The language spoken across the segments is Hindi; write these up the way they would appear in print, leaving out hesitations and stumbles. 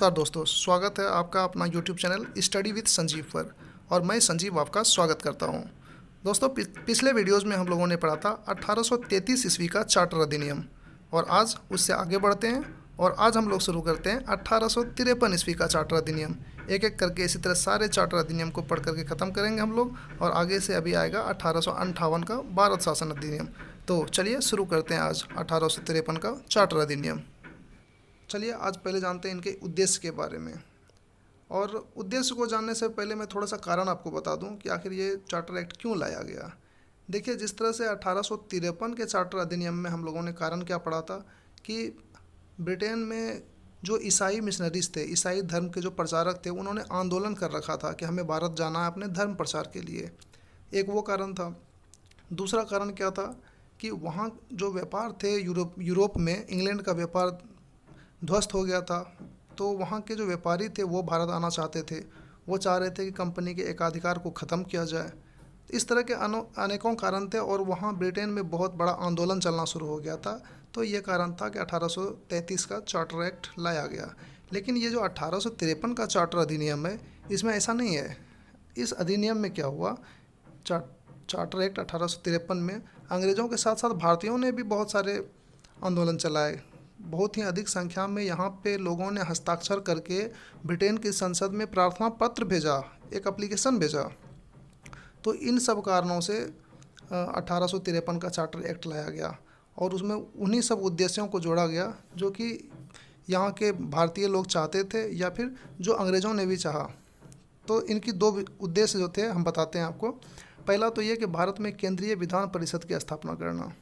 नमस्कार दोस्तों, स्वागत है आपका अपना YouTube channel study with Sanjeev पर। और मैं संजीव आपका स्वागत करता हूं। दोस्तों, पिछले वीडियोस में हम लोगों ने पढ़ा था 1833 ईस्वी का चार्टर अधिनियम, और आज उससे आगे बढ़ते हैं और आज हम लोग शुरू करते हैं 1853 ईस्वी का चार्टर अधिनियम। एक एक करके इसी तरह सारे चार्टर अधिनियम को पढ़ करके ख़त्म करेंगे हम लोग, और आगे से अभी आएगा 1858 का भारत शासन अधिनियम। तो चलिए शुरू करते हैं आज 1853 का चार्टर अधिनियम। चलिए आज पहले जानते हैं इनके उद्देश्य के बारे में। और उद्देश्य को जानने से पहले मैं थोड़ा सा कारण आपको बता दूं कि आखिर ये चार्टर एक्ट क्यों लाया गया। देखिए, जिस तरह से 1853 के चार्टर अधिनियम में हम लोगों ने कारण क्या पढ़ा था कि ब्रिटेन में जो ईसाई मिशनरीज थे, ईसाई धर्म के जो प्रचारक थे, उन्होंने आंदोलन कर रखा था कि हमें भारत जाना है अपने धर्म प्रचार के लिए। एक वो कारण था। दूसरा कारण क्या था कि वहाँ जो व्यापार थे यूरोप में इंग्लैंड का व्यापार ध्वस्त हो गया था, तो वहाँ के जो व्यापारी थे वो भारत आना चाहते थे। वो चाह रहे थे कि कंपनी के एकाधिकार को ख़त्म किया जाए। इस तरह के अनेकों कारण थे और वहाँ ब्रिटेन में बहुत बड़ा आंदोलन चलना शुरू हो गया था। तो ये कारण था कि 1833 का चार्टर एक्ट लाया गया। लेकिन ये जो 1853 का चार्टर अधिनियम है, इसमें ऐसा नहीं है। इस अधिनियम में क्या हुआ, चार्टर एक्ट 1853 में अंग्रेज़ों के साथ साथ भारतीयों ने भी बहुत सारे आंदोलन चलाए। बहुत ही अधिक संख्या में यहाँ पे लोगों ने हस्ताक्षर करके ब्रिटेन की संसद में प्रार्थना पत्र भेजा, एक एप्लीकेशन भेजा। तो इन सब कारणों से 1853 का चार्टर एक्ट लाया गया और उसमें उन्हीं सब उद्देश्यों को जोड़ा गया जो कि यहाँ के भारतीय लोग चाहते थे या फिर जो अंग्रेज़ों ने भी चाहा। तो इनकी दो उद्देश्य जो थे हम बताते हैं आपको। पहला तो ये कि भारत में केंद्रीय विधान परिषद की स्थापना करना।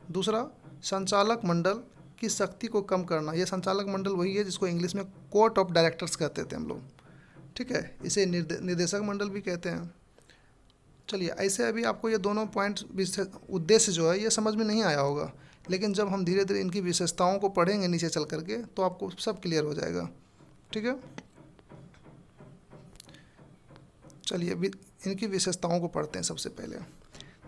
दूसरा, संचालक मंडल की शक्ति को कम करना। यह संचालक मंडल वही है जिसको इंग्लिश में कोर्ट ऑफ डायरेक्टर्स कहते थे हम लोग, ठीक है। इसे निर्देशक मंडल भी कहते हैं। चलिए, ऐसे अभी आपको ये दोनों पॉइंट उद्देश्य जो है ये समझ में नहीं आया होगा, लेकिन जब हम धीरे धीरे इनकी विशेषताओं को पढ़ेंगे नीचे चल करके तो आपको सब क्लियर हो जाएगा, ठीक है। चलिए अभी इनकी विशेषताओं को पढ़ते हैं। सबसे पहले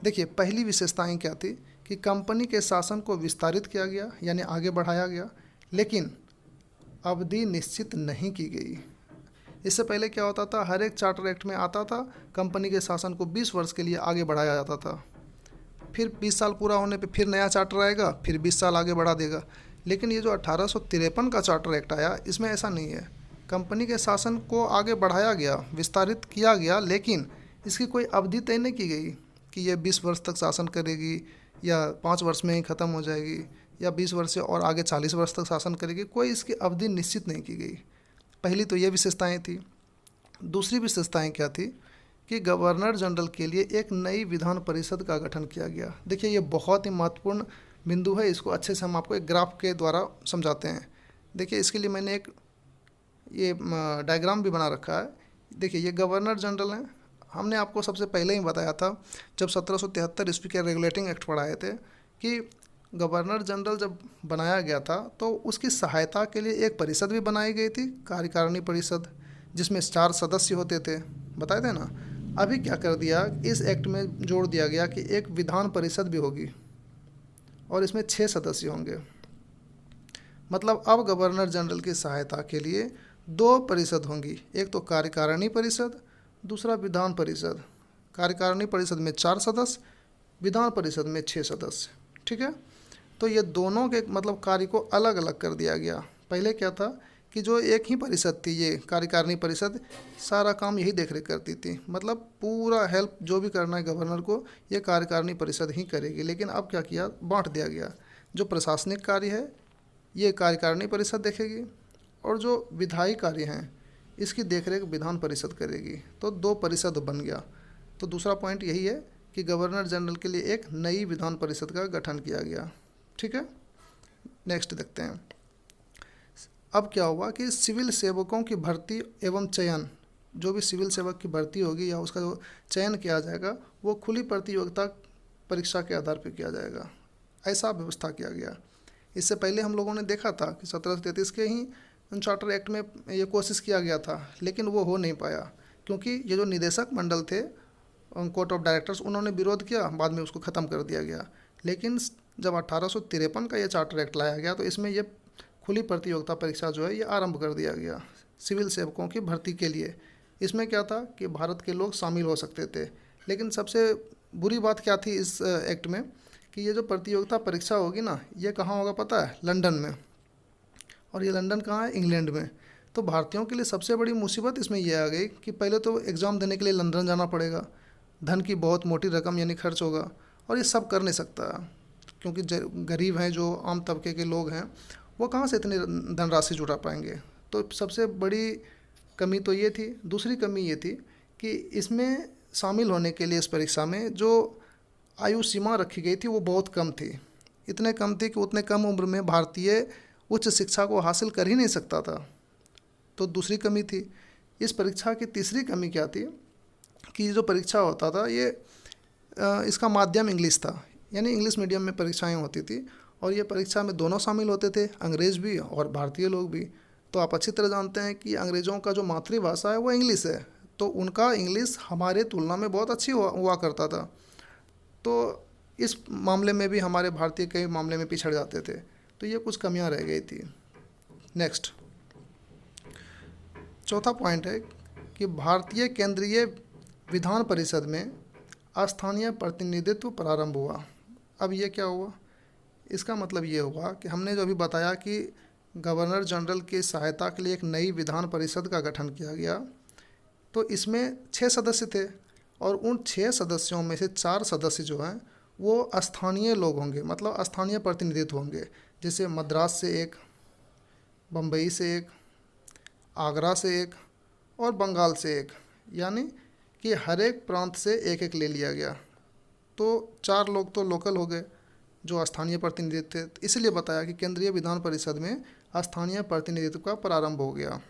देखिए, पहली विशेषताएँ क्या थी कि कंपनी के शासन को विस्तारित किया गया, यानी आगे बढ़ाया गया, लेकिन अवधि निश्चित नहीं की गई। इससे पहले क्या होता था, हर एक चार्टर एक्ट में आता था कंपनी के शासन को 20 वर्ष के लिए आगे बढ़ाया जाता था। फिर 20 साल पूरा होने पे फिर नया चार्टर आएगा, फिर 20 साल आगे बढ़ा देगा। लेकिन ये जो 1853 का चार्टर एक्ट आया, इसमें ऐसा नहीं है। कंपनी के शासन को आगे बढ़ाया गया, विस्तारित किया गया, लेकिन इसकी कोई अवधि तय नहीं की गई कि ये 20 वर्ष तक शासन करेगी या 5 वर्ष में ही ख़त्म हो जाएगी या 20 वर्ष से और आगे 40 वर्ष तक शासन करेगी। कोई इसकी अवधि निश्चित नहीं की गई। पहली तो ये विशेषताएं थी। दूसरी विशेषताएं क्या थी कि गवर्नर जनरल के लिए एक नई विधान परिषद का गठन किया गया। देखिए, ये बहुत ही महत्वपूर्ण बिंदु है। इसको अच्छे से हम आपको एक ग्राफ के द्वारा समझाते हैं। देखिए, इसके लिए मैंने एक ये डायग्राम भी बना रखा है। देखिए, ये गवर्नर जनरल हैं। हमने आपको सबसे पहले ही बताया था जब 1773 ईस्वी के रेगुलेटिंग एक्ट पढ़ाए थे कि गवर्नर जनरल जब बनाया गया था तो उसकी सहायता के लिए एक परिषद भी बनाई गई थी, कार्यकारिणी परिषद, जिसमें 4 सदस्य होते थे, बताए थे ना। अभी क्या कर दिया, इस एक्ट में जोड़ दिया गया कि एक विधान परिषद भी होगी और इसमें 6 सदस्य होंगे। मतलब अब गवर्नर जनरल की सहायता के लिए 2 परिषद होंगी, एक तो कार्यकारिणी परिषद, दूसरा विधान परिषद। कार्यकारिणी परिषद में 4 सदस्य, विधान परिषद में 6 सदस्य, ठीक है। तो ये दोनों के मतलब कार्य को अलग अलग कर दिया गया। पहले क्या था कि जो एक ही परिषद थी, ये कार्यकारिणी परिषद, सारा काम यही देखरेख करती थी। मतलब पूरा हेल्प जो भी करना है गवर्नर को, ये कार्यकारिणी परिषद ही करेगी। लेकिन अब क्या किया, बांट दिया गया। जो प्रशासनिक कार्य है ये कार्यकारिणी परिषद देखेगी और जो विधायी कार्य हैं इसकी देखरेख विधान परिषद करेगी। तो 2 परिषद बन गया। तो दूसरा पॉइंट यही है कि गवर्नर जनरल के लिए एक नई विधान परिषद का गठन किया गया, ठीक है। नेक्स्ट देखते हैं। अब क्या हुआ कि सिविल सेवकों की भर्ती एवं चयन, जो भी सिविल सेवक की भर्ती होगी या उसका जो चयन किया जाएगा वो खुली प्रतियोगिता परीक्षा के आधार पर किया जाएगा, ऐसा व्यवस्था किया गया। इससे पहले हम लोगों ने देखा था कि 1733 के ही चार्टर एक्ट में ये कोशिश किया गया था, लेकिन वो हो नहीं पाया क्योंकि ये जो निदेशक मंडल थे, कोर्ट ऑफ डायरेक्टर्स, उन्होंने विरोध किया, बाद में उसको ख़त्म कर दिया गया। लेकिन जब 1853 का ये चार्टर एक्ट लाया गया तो इसमें ये खुली प्रतियोगिता परीक्षा जो है ये आरंभ कर दिया गया सिविल सेवकों की भर्ती के लिए। इसमें क्या था कि भारत के लोग शामिल हो सकते थे, लेकिन सबसे बुरी बात क्या थी इस एक्ट में कि ये जो प्रतियोगिता परीक्षा होगी ना, ये कहाँ होगा पता है? लंदन में। और ये लंदन कहाँ है? इंग्लैंड में। तो भारतीयों के लिए सबसे बड़ी मुसीबत इसमें यह आ गई कि पहले तो एग्ज़ाम देने के लिए लंदन जाना पड़ेगा, धन की बहुत मोटी रकम यानी खर्च होगा, और ये सब कर नहीं सकता क्योंकि गरीब हैं, जो आम तबके के लोग हैं, वो कहाँ से इतनी धनराशि जुटा पाएंगे। तो सबसे बड़ी कमी तो ये थी। दूसरी कमी ये थी कि इसमें शामिल होने के लिए इस परीक्षा में जो आयु सीमा रखी गई थी वो बहुत कम थी। इतने कम थी कि उतने कम उम्र में भारतीय उच्च शिक्षा को हासिल कर ही नहीं सकता था। तो दूसरी कमी थी। इस परीक्षा की तीसरी कमी क्या थी कि जो परीक्षा होता था ये इसका माध्यम इंग्लिश था, यानी इंग्लिश मीडियम में परीक्षाएं होती थी, और ये परीक्षा में दोनों शामिल होते थे, अंग्रेज़ भी और भारतीय लोग भी। तो आप अच्छी तरह जानते हैं कि अंग्रेज़ों का जो मातृभाषा है वो इंग्लिश है, तो उनका इंग्लिश हमारे तुलना में बहुत अच्छी हुआ करता था। तो इस मामले में भी हमारे भारतीय कई मामले में पिछड़ जाते थे। तो ये कुछ कमियां रह गई थी। नेक्स्ट, चौथा पॉइंट है कि भारतीय केंद्रीय विधान परिषद में स्थानीय प्रतिनिधित्व प्रारंभ हुआ। अब ये क्या हुआ? इसका मतलब ये हुआ कि हमने जो अभी बताया कि गवर्नर जनरल की सहायता के लिए एक नई विधान परिषद का गठन किया गया, तो इसमें 6 सदस्य थे, और उन 6 सदस्यों में से 4 सदस्य जो हैं वो स्थानीय लोग होंगे, मतलब स्थानीय प्रतिनिधित्व होंगे। जैसे मद्रास से एक, बम्बई से एक, आगरा से एक और बंगाल से एक, यानी कि हर एक प्रांत से एक एक ले लिया गया। तो 4 लोग तो लोकल हो गए जो स्थानीय प्रतिनिधित्व थे। इसलिए बताया कि केंद्रीय विधान परिषद में स्थानीय प्रतिनिधित्व का प्रारंभ हो गया।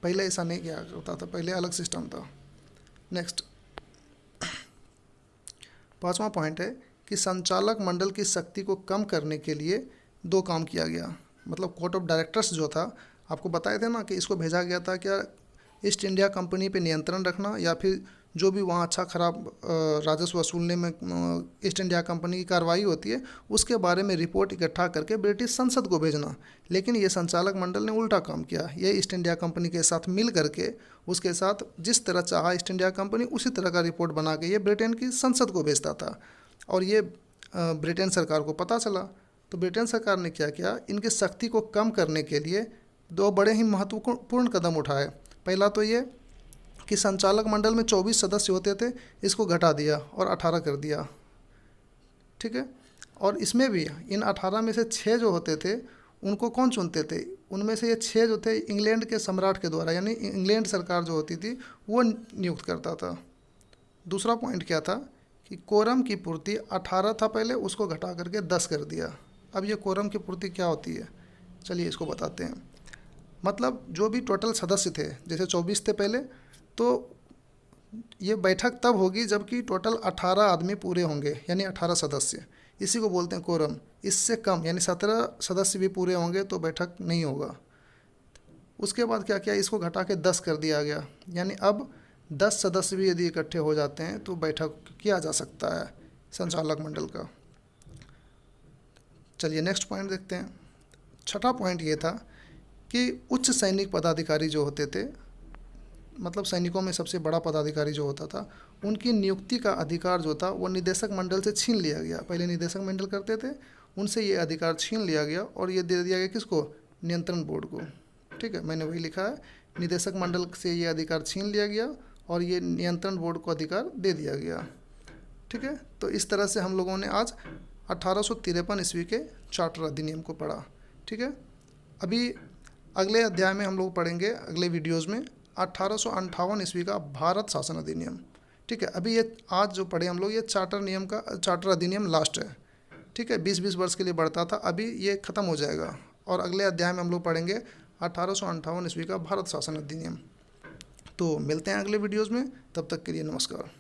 पहले ऐसा नहीं किया होता था, पहले अलग सिस्टम था। नेक्स्ट, 5वां पॉइंट है कि संचालक मंडल की शक्ति को कम करने के लिए 2 काम किया गया। मतलब कोर्ट ऑफ डायरेक्टर्स जो था, आपको बताए थे ना कि इसको भेजा गया था क्या ईस्ट इंडिया कंपनी पे नियंत्रण रखना, या फिर जो भी वहाँ अच्छा खराब राजस्व वसूलने में ईस्ट इंडिया कंपनी की कार्रवाई होती है उसके बारे में रिपोर्ट इकट्ठा करके ब्रिटिश संसद को भेजना। लेकिन ये संचालक मंडल ने उल्टा काम किया। ये ईस्ट इंडिया कंपनी के साथ मिल करके उसके साथ जिस तरह चाहा ईस्ट इंडिया कंपनी उसी तरह का रिपोर्ट बना के ये ब्रिटेन की संसद को भेजता था, और ये ब्रिटेन सरकार को पता चला। तो ब्रिटेन सरकार ने क्या किया, इनकी शक्ति को कम करने के लिए 2 बड़े ही महत्वपूर्ण कदम उठाए। पहला तो ये कि संचालक मंडल में 24 सदस्य होते थे, इसको घटा दिया और 18 कर दिया। ठीक है, और इसमें भी इन 18 में से 6 जो होते थे उनको कौन चुनते थे? उनमें से ये 6 जो थे इंग्लैंड के सम्राट के द्वारा, यानी इंग्लैंड सरकार जो होती थी वो नियुक्त करता था। दूसरा पॉइंट क्या था कि कोरम की पूर्ति 18 था पहले, उसको घटा करके 10 कर दिया। अब ये कोरम की पूर्ति क्या होती है, चलिए इसको बताते हैं। मतलब जो भी टोटल सदस्य थे, जैसे 24 थे पहले, तो ये बैठक तब होगी जबकि टोटल 18 आदमी पूरे होंगे, यानी 18 सदस्य, इसी को बोलते हैं कोरम। इससे कम यानी 17 सदस्य भी पूरे होंगे तो बैठक नहीं होगा। उसके बाद क्या किया, इसको घटा के 10 कर दिया गया, यानी अब 10 सदस्य भी यदि इकट्ठे हो जाते हैं तो बैठक किया जा सकता है संचालक मंडल का। चलिए नेक्स्ट पॉइंट देखते हैं। 6वां पॉइंट ये था कि उच्च सैनिक पदाधिकारी जो होते थे, मतलब सैनिकों में सबसे बड़ा पदाधिकारी जो होता था, उनकी नियुक्ति का अधिकार जो था वो निदेशक मंडल से छीन लिया गया। पहले निदेशक मंडल करते थे, उनसे ये अधिकार छीन लिया गया और ये दे दिया गया किसको? नियंत्रण बोर्ड को। ठीक है, मैंने वही लिखा है, निदेशक मंडल से ये अधिकार छीन लिया गया और ये नियंत्रण बोर्ड को अधिकार दे दिया गया। ठीक है, तो इस तरह से हम लोगों ने आज 1853 ईस्वी के चार्टर अधिनियम को पढ़ा। ठीक है, अभी अगले अध्याय में हम लोग पढ़ेंगे, अगले वीडियोज़ में 1858 ईस्वी का भारत शासन अधिनियम। ठीक है, अभी ये आज जो पढ़े हम लोग, ये चार्टर अधिनियम लास्ट है। ठीक है, 20-20 वर्ष के लिए बढ़ता था, अभी ये ख़त्म हो जाएगा और अगले अध्याय में हम लोग पढ़ेंगे 1858 ईस्वी का भारत शासन अधिनियम। तो मिलते हैं अगले वीडियोज़ में, तब तक के लिए नमस्कार।